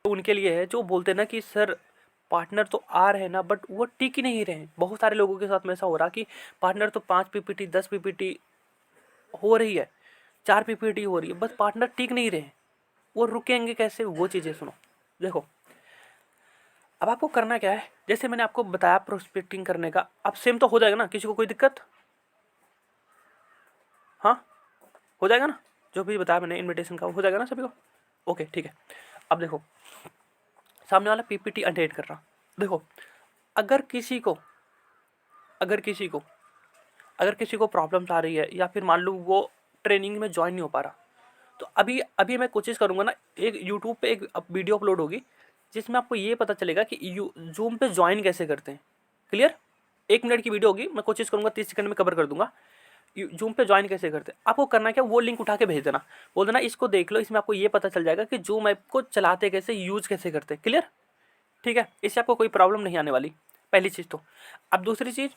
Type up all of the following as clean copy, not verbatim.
तो उनके लिए है जो बोलते हैं ना कि सर पार्टनर तो आ रहे हैं ना बट वो टिक ही नहीं रहे हैं। बहुत सारे लोगों के साथ में ऐसा हो रहा कि पार्टनर तो 5 पीपीटी 10 पीपीटी हो रही है, 4 पीपीटी हो रही है, बस पार्टनर टिक नहीं रहे हैं। वो रुकेंगे कैसे, वो चीज़ें सुनो। देखो अब आपको करना क्या है, जैसे मैंने आपको बताया प्रोस्पेक्टिंग करने का, अब सेम तो हो जाएगा ना, किसी को कोई दिक्कत? हाँ हो जाएगा ना, जो भी बताया मैंने इनविटेशन का हो जाएगा ना सभी को? ओके ठीक है। अब देखो सामने वाला पीपीटी अटेंड कर रहा, देखो अगर किसी को अगर किसी को अगर किसी को प्रॉब्लम्स आ रही है या फिर मान लो वो ट्रेनिंग में ज्वाइन नहीं हो पा रहा, तो अभी अभी मैं कोशिश करूंगा ना, एक यूट्यूब पे एक वीडियो अपलोड होगी जिसमें आपको ये पता चलेगा कि जूम पे ज्वाइन कैसे करते हैं। क्लियर? 1 मिनट की वीडियो होगी, मैं कोशिश करूंगा 30 सेकंड में कवर कर दूंगा। जूम पे ज्वाइन कैसे करते हैं, आपको करना क्या, वो लिंक उठा के भेज देना, बोल देना इसको देख लो, इसमें आपको ये पता चल जाएगा कि जूम ऐप को चलाते कैसे, यूज कैसे करते हैं। क्लियर? ठीक है, इससे आपको कोई प्रॉब्लम नहीं आने वाली, पहली चीज़ तो। अब दूसरी चीज़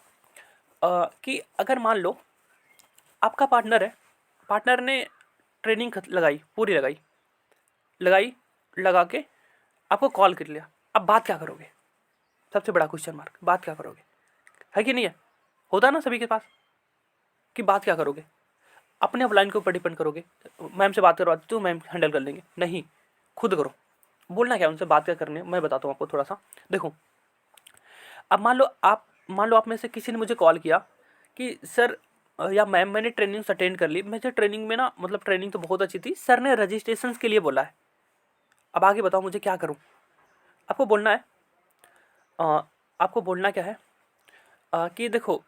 कि अगर मान लो आपका पार्टनर है, पार्टनर ने ट्रेनिंग लगाई, पूरी लगाई लगाई लगा के आपको कॉल कर लिया, अब बात क्या करोगे? सबसे बड़ा क्वेश्चन मार्क, बात क्या करोगे? है कि नहीं है? होता है ना सभी के पास कि बात क्या करोगे? अपने अपलाइन के ऊपर डिपेंड करोगे, मैम से बात करवा देती हूँ, मैम हैंडल कर लेंगे, नहीं, खुद करो। बोलना क्या, उनसे बात क्या करनी है मैं बताता हूँ आपको थोड़ा सा। देखो अब मान लो आप में से किसी ने मुझे कॉल किया कि सर या मैम मैंने ट्रेनिंग अटेंड कर ली, मुझे ट्रेनिंग में ना मतलब ट्रेनिंग तो बहुत अच्छी थी, सर ने रजिस्ट्रेशन के लिए बोला है, अब आगे बताओ मुझे क्या करूँ? आपको बोलना है आपको बोलना क्या है कि देखो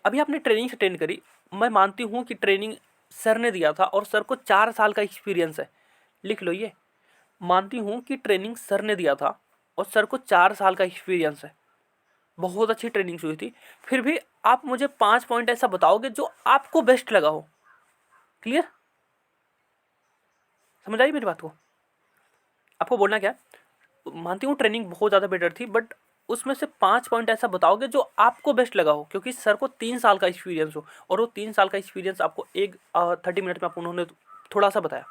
अभी आपने ट्रेनिंग अटेंड करी, मैं मानती हूँ कि ट्रेनिंग सर ने दिया था और सर को 4 साल का एक्सपीरियंस है, लिख लो ये, मानती हूँ कि ट्रेनिंग सर ने दिया था और सर को 4 साल का एक्सपीरियंस है, बहुत अच्छी ट्रेनिंग हुई थी, फिर भी आप मुझे 5 पॉइंट ऐसा बताओगे जो आपको बेस्ट लगा हो। क्लियर? समझ आई मेरी बात को? आपको बोलना क्या है, मानती हूँ ट्रेनिंग बहुत ज़्यादा बेटर थी बट उसमें से 5 पॉइंट ऐसा बताओगे जो आपको बेस्ट लगा हो, क्योंकि सर को 3 साल का एक्सपीरियंस हो और वो 3 साल का एक्सपीरियंस आपको 30 मिनट में आप उन्होंने थोड़ा सा बताया,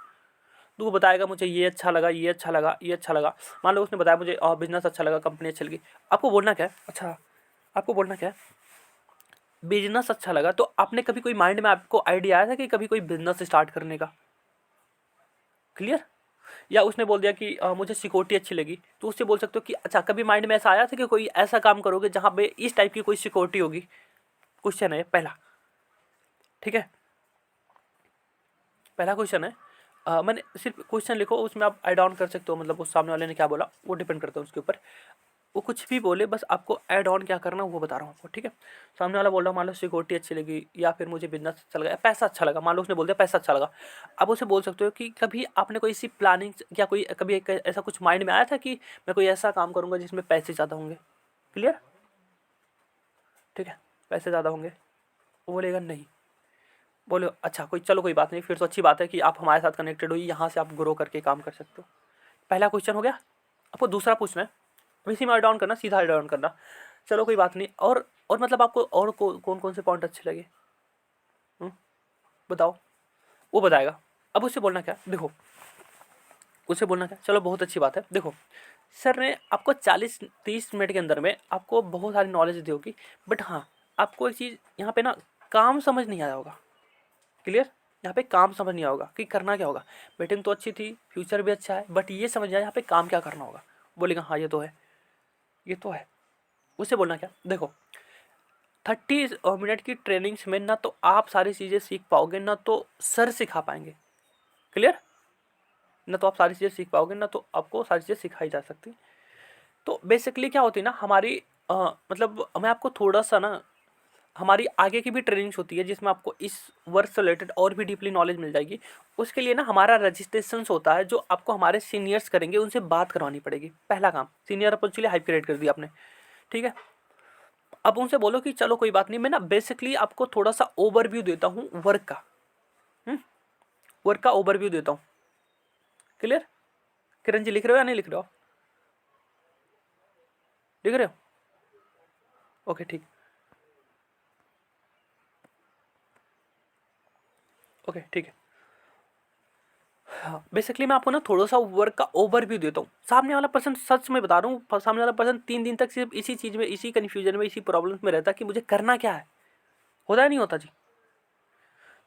तो वो बताएगा मुझे ये अच्छा लगा, ये अच्छा लगा, ये अच्छा लगा। मान लो उसने बताया मुझे बिजनेस अच्छा लगा, कंपनी अच्छी लगी, आपको बोलना क्या है, अच्छा आपको बोलना क्या है, बिजनेस अच्छा लगा, तो आपने कभी कोई माइंड में आपको आइडिया आया था कि कभी कोई बिजनेस स्टार्ट करने का? क्लियर? या उसने बोल दिया कि मुझे सिक्योरिटी अच्छी लगी, तो उससे बोल सकते हो कि अच्छा कभी माइंड में ऐसा आया था कि कोई ऐसा काम करोगे जहाँ पे इस टाइप की कोई सिक्योरिटी होगी? क्वेश्चन है पहला, ठीक है, पहला क्वेश्चन है। मैंने सिर्फ क्वेश्चन लिखो, उसमें आप ऐड ऑन कर सकते हो, मतलब उस सामने वाले ने क्या बोला वो डिपेंड करता है उसके ऊपर, वो कुछ भी बोले बस आपको ऐड ऑन क्या करना वो बता रहा हूँ आपको, ठीक है। सामने वाला बोल रहा मान लो सिक्योरिटी अच्छी लगी या फिर मुझे बिजनेस अच्छा लगा, पैसा अच्छा लगा, मान लो उसने बोल दिया पैसा अच्छा लगा, अब उसे बोल सकते हो कि कभी आपने कोई सी प्लानिंग या कोई कभी ऐसा कुछ माइंड में आया था कि मैं कोई ऐसा काम करूंगा जिसमें पैसे ज़्यादा होंगे? क्लियर? ठीक है, पैसे ज़्यादा होंगे, वो बोलेगा नहीं, बोलो अच्छा कोई, चलो कोई बात नहीं, फिर तो अच्छी बात है कि आप हमारे साथ कनेक्टेड हो, यहाँ से आप ग्रो करके काम कर सकते हो। पहला क्वेश्चन हो गया। आपको दूसरा पूछना है, इसी में ऐड ऑन करना, सीधा ऐड ऑन करना, चलो कोई बात नहीं। और मतलब आपको और कौन कौन से पॉइंट अच्छे लगे? हम्म, बताओ, वो बताएगा। अब उससे बोलना क्या, देखो उससे बोलना क्या, चलो बहुत अच्छी बात है, देखो सर ने आपको 40-30 मिनट के अंदर में आपको बहुत सारी नॉलेज दी होगी, बट हाँ आपको एक चीज़ यहाँ पे ना काम समझ नहीं आया होगा। क्लियर? यहाँ पे काम समझ नहीं आया होगा कि करना क्या होगा। बैटिंग तो अच्छी थी, फ्यूचर भी अच्छा है, बट ये समझ आया यहाँ पे काम क्या करना होगा। बोलेगा हाँ ये तो है, ये तो है। उससे बोलना क्या, देखो 30 मिनट की ट्रेनिंग्स में ना तो आप सारी चीज़ें सीख पाओगे, ना तो सर सिखा पाएंगे। क्लियर? ना तो आप सारी चीज़ें सीख पाओगे, ना तो आपको सारी चीज़ें सिखाई जा सकती। तो बेसिकली क्या होती है ना हमारी मतलब मैं आपको थोड़ा सा ना, हमारी आगे की भी ट्रेनिंग्स होती है जिसमें आपको इस वर्क से रिलेटेड और भी डीपली नॉलेज मिल जाएगी। उसके लिए ना हमारा रजिस्ट्रेशन होता है जो आपको हमारे सीनियर्स करेंगे, उनसे बात करवानी पड़ेगी। पहला काम, सीनियर अपन चलिए हाई क्रेडिट कर दिया आपने, ठीक है। अब उनसे बोलो कि चलो कोई बात नहीं, मैं ना बेसिकली आपको थोड़ा सा ओवरव्यू देता हूँ वर्क का, वर्क का ओवरव्यू देता हूँ। क्लियर? किरण जी लिख रहे हो या नहीं लिख रहे हो? लिख रहे हो? ओके ठीक, ओके ठीक है। हाँ, बेसिकली मैं आपको ना थोड़ा सा वर्क का ओवरव्यू देता हूँ। सामने वाला पर्सन, सच में बता रहा हूँ, सामने वाला पर्सन 3 दिन तक सिर्फ इसी चीज़ में, इसी कन्फ्यूजन में, इसी प्रॉब्लम्स में रहता है कि मुझे करना क्या है। होता है नहीं होता जी?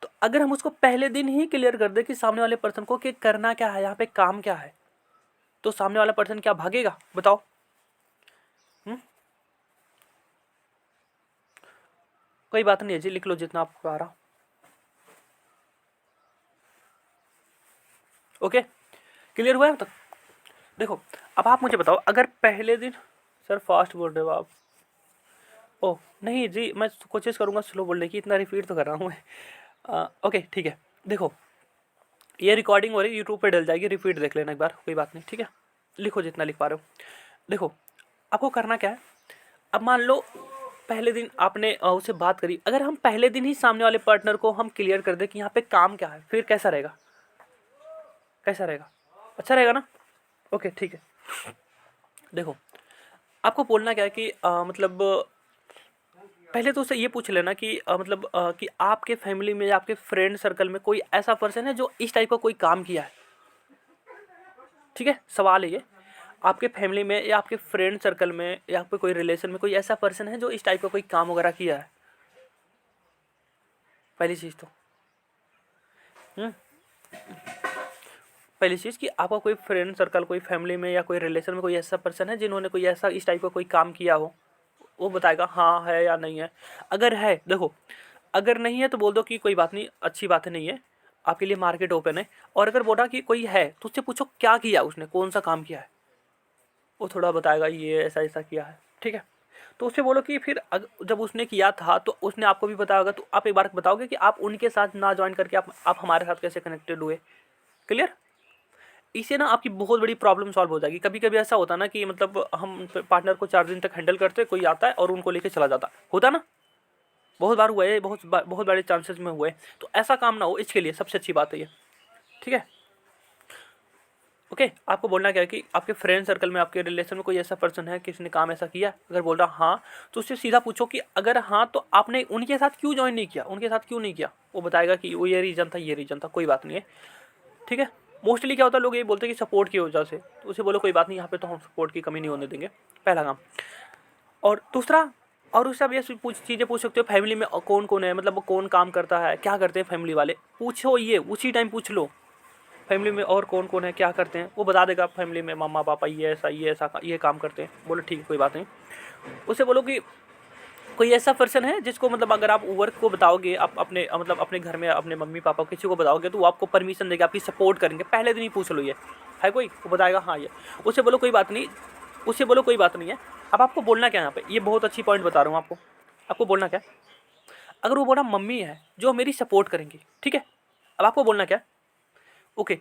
तो अगर हम उसको पहले दिन ही क्लियर कर दे कि सामने वाले पर्सन को कि करना क्या है, यहाँ पे काम क्या है, तो सामने वाला पर्सन क्या भागेगा? बताओ। कोई बात नहीं है जी, लिख लो जितना आपको आ रहा। ओके, क्लियर हुआ है अब तक? देखो, अब आप मुझे बताओ, अगर पहले दिन, सर फास्ट बोल रहे हो आप? ओह नहीं जी, मैं कोशिश करूँगा स्लो बोलने की, इतना रिपीट तो कर रहा हूँ मैं। ओके ठीक है। देखो, ये रिकॉर्डिंग हो रही है, यूट्यूब पे डल जाएगी, रिपीट देख लेना एक बार, कोई बात नहीं, ठीक है? लिखो जितना लिख पा रहे हो। देखो, आपको करना क्या है, अब मान लो पहले दिन आपने उससे बात करी, अगर हम पहले दिन ही सामने वाले पार्टनर को हम क्लियर कर दे कि यहाँ पे काम क्या है, फिर कैसा रहेगा? कैसा रहेगा? अच्छा रहेगा ना? ओके ठीक है। देखो, आपको बोलना क्या है कि मतलब पहले तो उससे ये पूछ लेना कि मतलब कि आपके फैमिली में या आपके फ्रेंड सर्कल में कोई ऐसा पर्सन है जो इस टाइप का कोई काम किया है। ठीक है, सवाल है ये। आपके फैमिली में या आपके फ्रेंड सर्कल में या आपके कोई रिलेशन में कोई ऐसा पर्सन है जो इस टाइप का कोई काम वगैरह किया है। पहली चीज़ तो पहली चीज़ कि आपका कोई फ्रेंड सर्कल, कोई फैमिली में या कोई रिलेशन में कोई ऐसा पर्सन है जिन्होंने कोई ऐसा इस टाइप का कोई काम किया हो। वो बताएगा हाँ है या नहीं है। अगर है, देखो, अगर नहीं है तो बोल दो कि कोई बात नहीं, अच्छी बात नहीं है, आपके लिए मार्केट ओपन है। और अगर बोला कि कोई है तो उससे पूछो क्या किया उसने, कौन सा काम किया है। वो थोड़ा बताएगा ये ऐसा ऐसा किया है, ठीक है? तो उससे बोलो कि फिर जब उसने किया था तो उसने आपको भी बताया होगा, तो आप एक बार बताओगे कि आप उनके साथ ना ज्वाइन करके आप हमारे साथ कैसे कनेक्टेड हुए। क्लियर? इससे ना आपकी बहुत बड़ी प्रॉब्लम सॉल्व हो जाएगी। कभी कभी ऐसा होता है ना कि मतलब हम पार्टनर को 4 दिन तक हैंडल करते, कोई आता है और उनको लेके चला जाता, होता ना? बहुत बार हुआ है, बहुत बड़े चांसेस में हुए। तो ऐसा काम ना हो, इसके लिए सबसे अच्छी बात है ये, ठीक है? ओके, आपको बोलना क्या है कि आपके फ्रेंड सर्कल में, आपके रिलेशन में कोई ऐसा पर्सन है, किसी ने काम ऐसा किया? अगर बोल रहा हाँ, तो उससे सीधा पूछो कि अगर हाँ तो आपने उनके साथ क्यों ज्वाइन नहीं किया, उनके साथ क्यों नहीं किया। वो बताएगा कि वो ये रीज़न था, ये रीज़न था, कोई बात नहीं है, ठीक है? मोस्टली क्या होता है, लोग ये बोलते हैं कि सपोर्ट की वजह से, तो उसे बोलो कोई बात नहीं, यहाँ पे तो हम सपोर्ट की कमी नहीं होने देंगे, पहला काम। और दूसरा, और उससे आप ये चीज़ें पूछ सकते हो, फैमिली में कौन कौन है, मतलब वो कौन काम करता है, क्या करते हैं फैमिली वाले, पूछो, ये उसी टाइम पूछ लो। फैमिली में और कौन कौन है, क्या करते हैं, वो बता देगा। फैमिली में मम्मा पापा ये ऐसा ये काम करते हैं। बोलो ठीक है, कोई बात नहीं। उससे बोलो कि कोई ऐसा पर्सन है जिसको, मतलब अगर आप वर्क को बताओगे, आप अपने मतलब अपने घर में अपने मम्मी पापा किसी को बताओगे तो वो आपको परमिशन देगा, आपकी सपोर्ट करेंगे। पहले दिन ही पूछ लो ये है कोई, वो बताएगा हाँ ये। उससे बोलो कोई बात नहीं, उससे बोलो कोई बात नहीं है। अब आपको बोलना क्या है यहाँ पे, ये बहुत अच्छी पॉइंट बता रहा हूँ आपको। आपको बोलना क्या, अगर वो बोला मम्मी है जो मेरी सपोर्ट करेंगी, ठीक है? अब आपको बोलना क्या, ओके,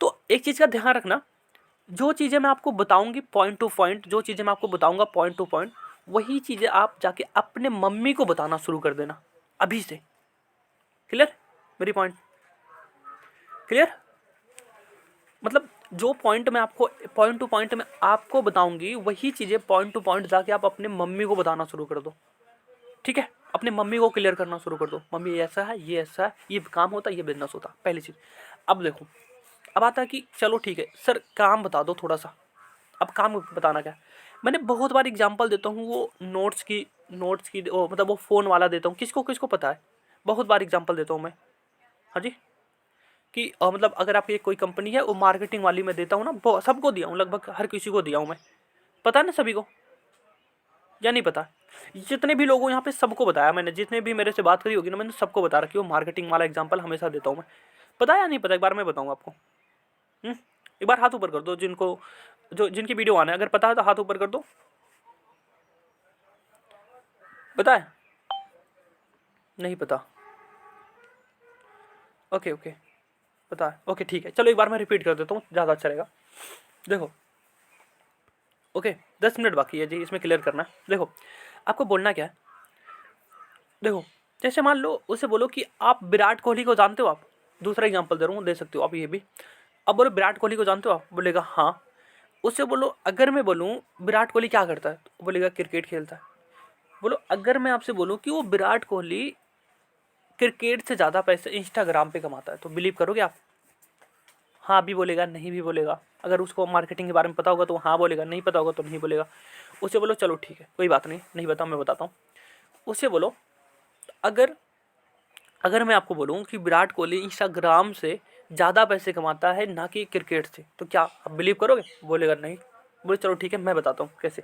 तो एक चीज़ का ध्यान रखना, जो चीज़ें मैं आपको बताऊंगी पॉइंट टू पॉइंट, जो चीज़ें मैं आपको बताऊंगा पॉइंट टू पॉइंट, वही चीज़ें आप जाके अपने मम्मी को बताना शुरू कर देना अभी से। क्लियर? मेरी पॉइंट क्लियर? मतलब जो पॉइंट मैं आपको पॉइंट टू पॉइंट में आपको बताऊंगी, वही चीज़ें पॉइंट टू पॉइंट जाके आप अपने मम्मी को बताना शुरू कर दो, ठीक है? अपने मम्मी को क्लियर करना शुरू कर दो, मम्मी ये ऐसा है, ये ऐसा है, ये काम होता है, ये बिजनेस होता है, पहली चीज़। अब देखो, अब आता है कि चलो ठीक है सर, काम बता दो थोड़ा सा। अब काम बताना क्या है, मैंने बहुत बार एग्जांपल देता हूँ, वो नोट्स की वो मतलब वो फ़ोन वाला देता हूँ, किसको किसको पता है, बहुत बार एग्जांपल देता हूँ मैं। हाँ जी, कि मतलब अगर आपकी कोई कंपनी है, वो मार्केटिंग वाली मैं देता हूँ ना, सबको दिया हूँ, लगभग हर किसी को दिया हूँ मैं। पता है ना सभी को, या नहीं पता? जितने भी लोग हो यहाँ पे सबको बताया मैंने, जितने भी मेरे से बात करी होगी ना, मैंने सबको बता रखी, वो मार्केटिंग वाला एग्जाम्पल हमेशा देता हूँ मैं। पता है या नहीं पता, एक बार मैं बताऊँ आपको। एक बार हाथ ऊपर कर दो जिनको, जो जिनकी वीडियो आना है, अगर पता है तो हाथ ऊपर कर दो। पता है? नहीं पता? ओके ओके, पता है, ओके ठीक है। चलो एक बार मैं रिपीट कर देता हूँ, ज़्यादा अच्छा रहेगा। देखो, ओके, 10 मिनट बाकी है जी, इसमें क्लियर करना है। देखो, आपको बोलना क्या है, देखो, जैसे मान लो उसे बोलो कि आप विराट कोहली को जानते हो आप, दूसरा एग्जांपल दे रहा हूँ, दे सकते हो आप ये भी। अब बोलो विराट कोहली को जानते हो आप, बोलेगा हाँ। उससे बोलो अगर मैं बोलूँ विराट कोहली क्या करता है, तो बोलेगा क्रिकेट खेलता है। बोलो अगर मैं आपसे बोलूँ कि वो विराट कोहली क्रिकेट से ज़्यादा पैसे इंस्टाग्राम पे कमाता है, तो बिलीव करोगे आप? हाँ भी बोलेगा, नहीं भी बोलेगा। अगर उसको मार्केटिंग के बारे में पता होगा तो हाँ बोलेगा, नहीं पता होगा तो नहीं बोलेगा। उससे बोलो चलो ठीक है कोई बात नहीं, नहीं बताओ मैं बताता हूँ। उससे बोलो अगर अगर मैं आपको बोलूँ कि विराट कोहली इंस्टाग्राम से ज़्यादा पैसे कमाता है ना कि क्रिकेट से, तो क्या आप बिलीव करोगे? बोलेगा नहीं। बोले चलो ठीक है मैं बताता हूँ कैसे।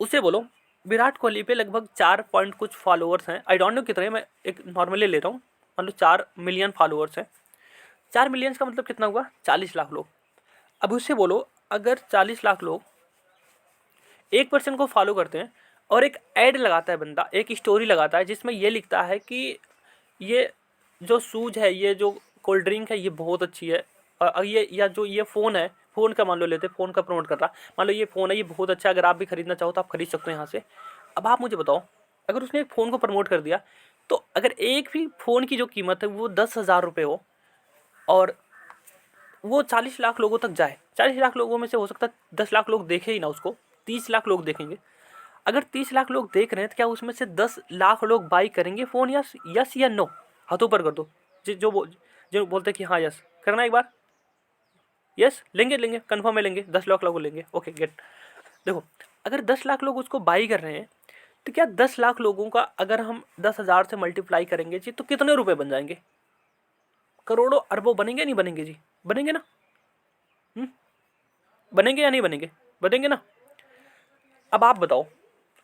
उसे बोलो विराट कोहली पे लगभग 4 पॉइंट कुछ फॉलोअर्स हैं, आई डोंट नो कितने, मैं एक नॉर्मली ले रहा हूँ, मान लो 4 मिलियन फॉलोअर्स हैं। 4 मिलियन का मतलब कितना हुआ? 40 लाख लोग। अब उससे बोलो अगर 40 लाख लोग एक पर्सन को फॉलो करते हैं और एक ऐड लगाता है बंदा, एक स्टोरी लगाता है जिसमें ये लिखता है कि ये जो शूज है, ये जो कोल्ड ड्रिंक है ये बहुत अच्छी है, ये या जो ये फ़ोन है, फ़ोन का मान लो लेते, फ़ोन का प्रमोट कर रहा, मान लो ये फ़ोन है ये बहुत अच्छा है, अगर आप भी खरीदना चाहो तो आप खरीद सकते हो यहाँ से। अब आप मुझे बताओ अगर उसने एक फ़ोन को प्रमोट कर दिया तो अगर एक भी फ़ोन की जो कीमत है वो 10,000 रुपये हो और वो 40 लाख लोगों तक जाए, 40 लाख लोगों में से हो सकता है 10 लाख लोग देखें ही ना उसको, 30 लाख लोग देखेंगे। अगर 30 लाख लोग देख रहे हैं तो क्या उसमें से 10 लाख लोग बाई करेंगे फ़ोन? यस यस या नो? हाथों पर कर दो। जो बोलते हैं कि हाँ यस करना एक बार। यस लेंगे लेंगे कन्फर्म है लेंगे, 10 लाख लोग लेंगे। Okay get. देखो अगर 10 लाख लोग उसको बाई कर रहे हैं तो क्या 10 लाख लोगों का अगर हम 10,000 से मल्टीप्लाई करेंगे जी तो कितने रुपए बन जाएंगे? करोड़ों अरबों बनेंगे नहीं बनेंगे जी? बनेंगे ना? बनेंगे या नहीं बनेंगे? बनेंगे ना? अब आप बताओ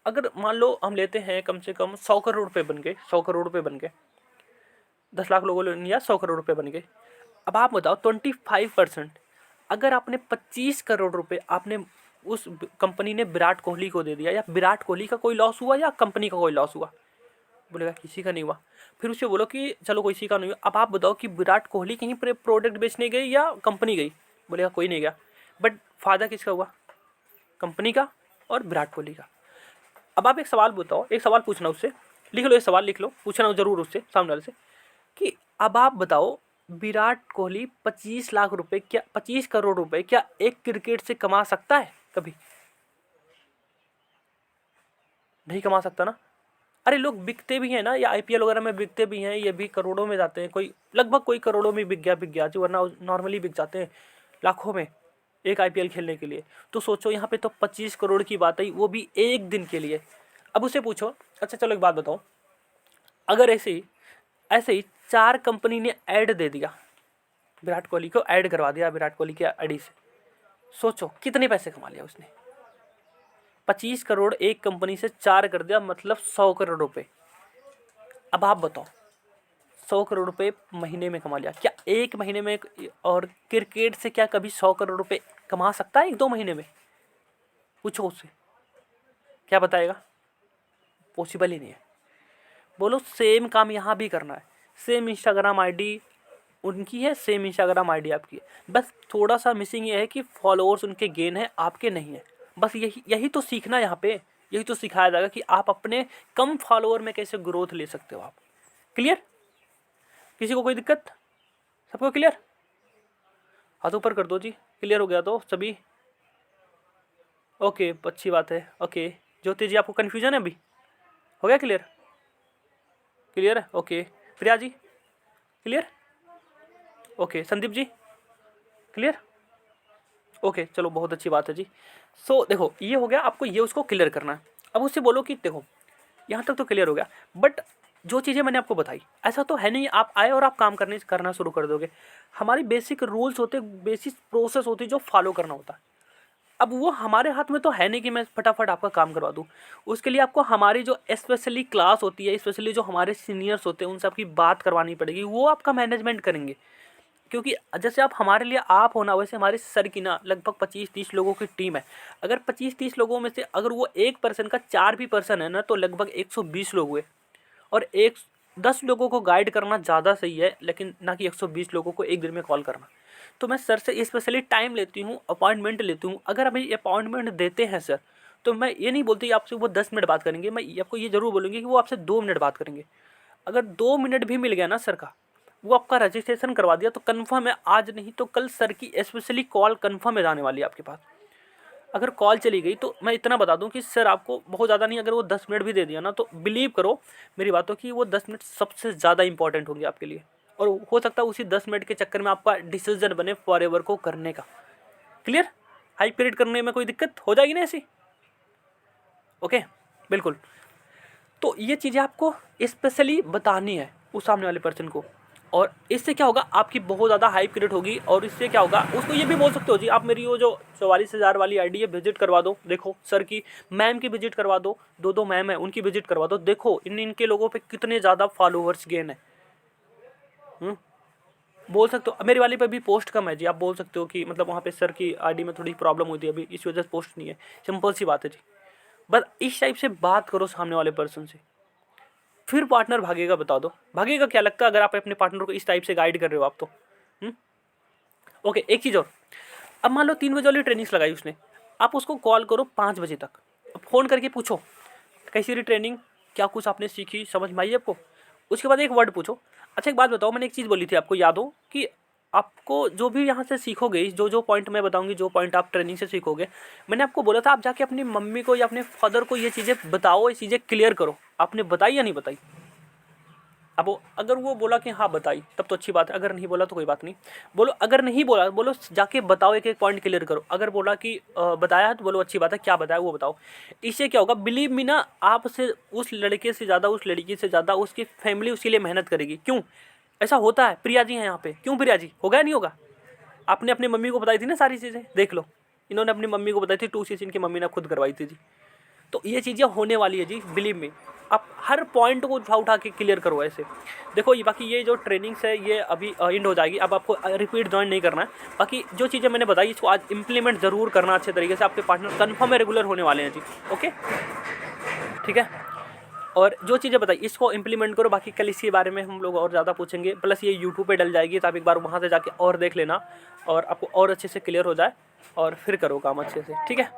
अगर मान लो हम लेते हैं कम से कम 100 करोड़ रुपए बन गए, 100 करोड़ रुपए बन गए, 10 लाख लोगों ने लिया 100 करोड़ रुपए बन गए। अब आप बताओ 25% अगर आपने 25 करोड़ रुपए आपने उस कंपनी ने विराट कोहली को दे दिया, या विराट कोहली का कोई लॉस हुआ या कंपनी का कोई लॉस हुआ? बोलेगा किसी का नहीं हुआ। फिर उससे बोलो कि चलो किसी का नहीं हुआ, अब आप बताओ कि विराट कोहली कहीं पर प्रोडक्ट बेचने गई या कंपनी गई? बोलेगा कोई नहीं गया। बट फायदा किसका हुआ? कंपनी का और विराट कोहली का। अब आप एक सवाल बताओ, एक सवाल पूछना उससे, लिख लो ये सवाल लिख लो, पूछना जरूर उससे सामने वाले से कि अब आप बताओ विराट कोहली 25 लाख रुपए क्या 25 करोड़ रुपए क्या एक क्रिकेट से कमा सकता है? कभी नहीं कमा सकता ना। अरे लोग बिकते भी हैं ना, या आईपीएल वगैरह में बिकते भी हैं, ये भी करोड़ों में जाते हैं, कोई लगभग कोई करोड़ों में बिक गया जो, वरना नॉर्मली बिक जाते हैं लाखों में एक आईपीएल खेलने के लिए। तो सोचो यहाँ पे तो 25 करोड़ की बात है, वो भी एक दिन के लिए। अब उसे पूछो अच्छा चलो एक बात बताओ, अगर ऐसे ही 4 कंपनी ने ऐड दे दिया, विराट कोहली को ऐड करवा दिया विराट कोहली के आईडी से, सोचो कितने पैसे कमा लिया उसने? 25 करोड़ एक कंपनी से 4 कर दिया मतलब 100 करोड़ रुपए। अब आप बताओ 100 करोड़ रुपए महीने में कमा लिया, क्या एक महीने में? और क्रिकेट से क्या कभी 100 करोड़ रुपए कमा सकता है 1-2 महीने में? पूछो उससे, क्या बताएगा? पॉसिबल ही नहीं है। बोलो सेम काम यहाँ भी करना है, सेम इंस्टाग्राम आईडी उनकी है, सेम इंस्टाग्राम आईडी आपकी है, बस थोड़ा सा मिसिंग ये है कि फॉलोअर्स उनके गेन है आपके नहीं है। बस यही तो सीखना यहाँ पे, यही तो सिखाया जाएगा कि आप अपने कम फॉलोअर में कैसे ग्रोथ ले सकते हो आप। क्लियर? किसी को कोई दिक्कत? सबको क्लियर? हाथ ऊपर कर दो जी, क्लियर हो गया तो सभी। ओके अच्छी बात है। ओके ज्योति जी आपको कन्फ्यूजन है अभी? हो गया क्लियर? क्लियर है? Okay Priya ji clear? Okay Sandeep ji clear? Okay चलो बहुत अच्छी बात है जी। सो देखो ये हो गया, आपको ये उसको क्लियर करना है। अब उससे बोलो कि देखो यहाँ तक तो क्लियर हो गया, बट जो चीज़ें मैंने आपको बताई ऐसा तो है नहीं आप आए और आप काम करना शुरू कर दोगे। हमारी बेसिक रूल्स होते, बेसिक प्रोसेस होती जो फॉलो करना होता है। अब वो हमारे हाथ में तो है नहीं कि मैं फटाफट आपका काम करवा दूँ। उसके लिए आपको हमारी जो स्पेशली क्लास होती है, स्पेशली जो हमारे सीनियर्स होते हैं उनसे आपकी बात करवानी पड़ेगी, वो आपका मैनेजमेंट करेंगे। क्योंकि जैसे आप हमारे लिए आप होना, वैसे हमारे सर की ना लगभग 25-30 लोगों की टीम है। अगर 25-30 लोगों में से अगर वो एक पर्सन का 4 भी पर्सन है ना तो लगभग 120 लोग हुए। और 10 लोगों को गाइड करना ज़्यादा सही है, लेकिन ना कि 120 लोगों को एक दिन में कॉल करना। तो मैं सर से स्पेशली टाइम लेती हूँ, अपॉइंटमेंट लेती हूँ। अगर अभी अपॉइंटमेंट देते हैं सर तो मैं ये नहीं बोलती आपसे वो 10 मिनट बात करेंगे, मैं आपको ये ज़रूर बोलूँगी कि वो आपसे 2 मिनट बात करेंगे। अगर 2 मिनट भी मिल गया ना सर का, वो आपका रजिस्ट्रेशन करवा दिया तो कन्फर्म है आज नहीं तो कल सर की स्पेशली कॉल कन्फर्म है जाने वाली है आपके पास। अगर कॉल चली गई तो मैं इतना बता दूं कि सर आपको बहुत ज़्यादा नहीं, अगर वो 10 मिनट भी दे दिया ना तो बिलीव करो मेरी बातों की, वो 10 मिनट सबसे ज़्यादा इंपॉर्टेंट होंगे आपके लिए। और हो सकता है उसी 10 मिनट के चक्कर में आपका डिसीजन बने फॉरएवर को करने का। क्लियर? हाइप क्रिएट करने में कोई दिक्कत हो जाएगी ना ऐसी? ओके, बिल्कुल। तो ये चीज़ें आपको स्पेशली बतानी है उस सामने वाले पर्सन को, और इससे क्या होगा, आपकी बहुत ज़्यादा हाइप क्रिएट होगी। और इससे क्या होगा, उसको ये भी बोल सकते हो जी, आप मेरी वो जो 44,000 वाली आईडी है विजिट करवा दो, देखो सर की, मैम की विजिट करवा दो, 2 मैम है उनकी विजिट करवा दो, देखो इनके लोगों पे कितने ज़्यादा फॉलोअर्स गेन है। बोल सकते हो मेरी वाली पे भी पोस्ट कम है जी, आप बोल सकते हो कि मतलब वहाँ पे सर की आईडी में थोड़ी प्रॉब्लम हुई थी अभी, इस वजह से पोस्ट नहीं है, सिंपल सी बात है जी। बस इस टाइप से बात करो सामने वाले पर्सन से, फिर पार्टनर भागेगा। बता दो भागेगा, क्या लगता है अगर आप अपने पार्टनर को इस टाइप से गाइड कर रहे हो आप तो। ओके, एक चीज़ और, अब मान लो 3 बजे वाली ट्रेनिंग्स लगाई उसने, आप उसको कॉल करो 5 बजे तक, फ़ोन करके पूछो कैसी रही ट्रेनिंग, क्या कुछ आपने सीखी, समझ में आई आपको। उसके बाद एक वर्ड पूछो, अच्छा एक बात बताओ, मैंने एक चीज़ बोली थी आपको याद हो कि आपको जो भी यहाँ से सीखोगे, जो जो पॉइंट मैं बताऊंगी, जो पॉइंट आप ट्रेनिंग से सीखोगे, मैंने आपको बोला था आप जाके अपनी मम्मी को या अपने फादर को ये चीज़ें बताओ, ये चीज़ें क्लियर करो। आपने बताई या नहीं बताई? अब अगर वो बोला कि हाँ बताई तब तो अच्छी बात है, अगर नहीं बोला तो कोई बात नहीं। बोलो अगर नहीं बोला, बोलो जाके बताओ, एक एक पॉइंट क्लियर करो। अगर बोला कि बताया तो बोलो अच्छी बात है, क्या बताया वो बताओ। इससे क्या होगा, बिलीव मी ना, आपसे उस लड़के से ज़्यादा, उस लड़की से ज़्यादा उसकी फैमिली उसके लिए मेहनत करेगी। क्यों ऐसा होता है? प्रिया जी हैं यहाँ पे, क्यों प्रिया जी, होगा या नहीं होगा? आपने अपनी मम्मी को बताई थी ना सारी चीज़ें, देख लो इन्होंने अपनी मम्मी को बताई थी, 2 सीज़न की मम्मी ने खुद करवाई थी जी। तो ये चीज़ें होने वाली है जी, बिलीव में। आप हर पॉइंट को उठा उठा के क्लियर करो ऐसे। देखो ये बाकी ये जो ट्रेनिंग्स है ये अभी एंड हो जाएगी, अब आपको रिपीट ज्वाइन नहीं करना है। बाकी जो चीज़ें मैंने बताई इसको आज इंप्लीमेंट ज़रूर करना अच्छे तरीके से, आपके पार्टनर कन्फर्म है रेगुलर होने वाले हैं जी। ओके, ठीक है। और जो चीज़ें बताई इसको इंप्लीमेंट करो। बाकी कल इसी बारे में हम लोग और ज़्यादा पूछेंगे, प्लस ये यूट्यूब पे डल जाएगी, तो आप एक बार वहाँ से जाके और देख लेना, और आपको और अच्छे से क्लियर हो जाए, और फिर करो काम अच्छे से, ठीक है।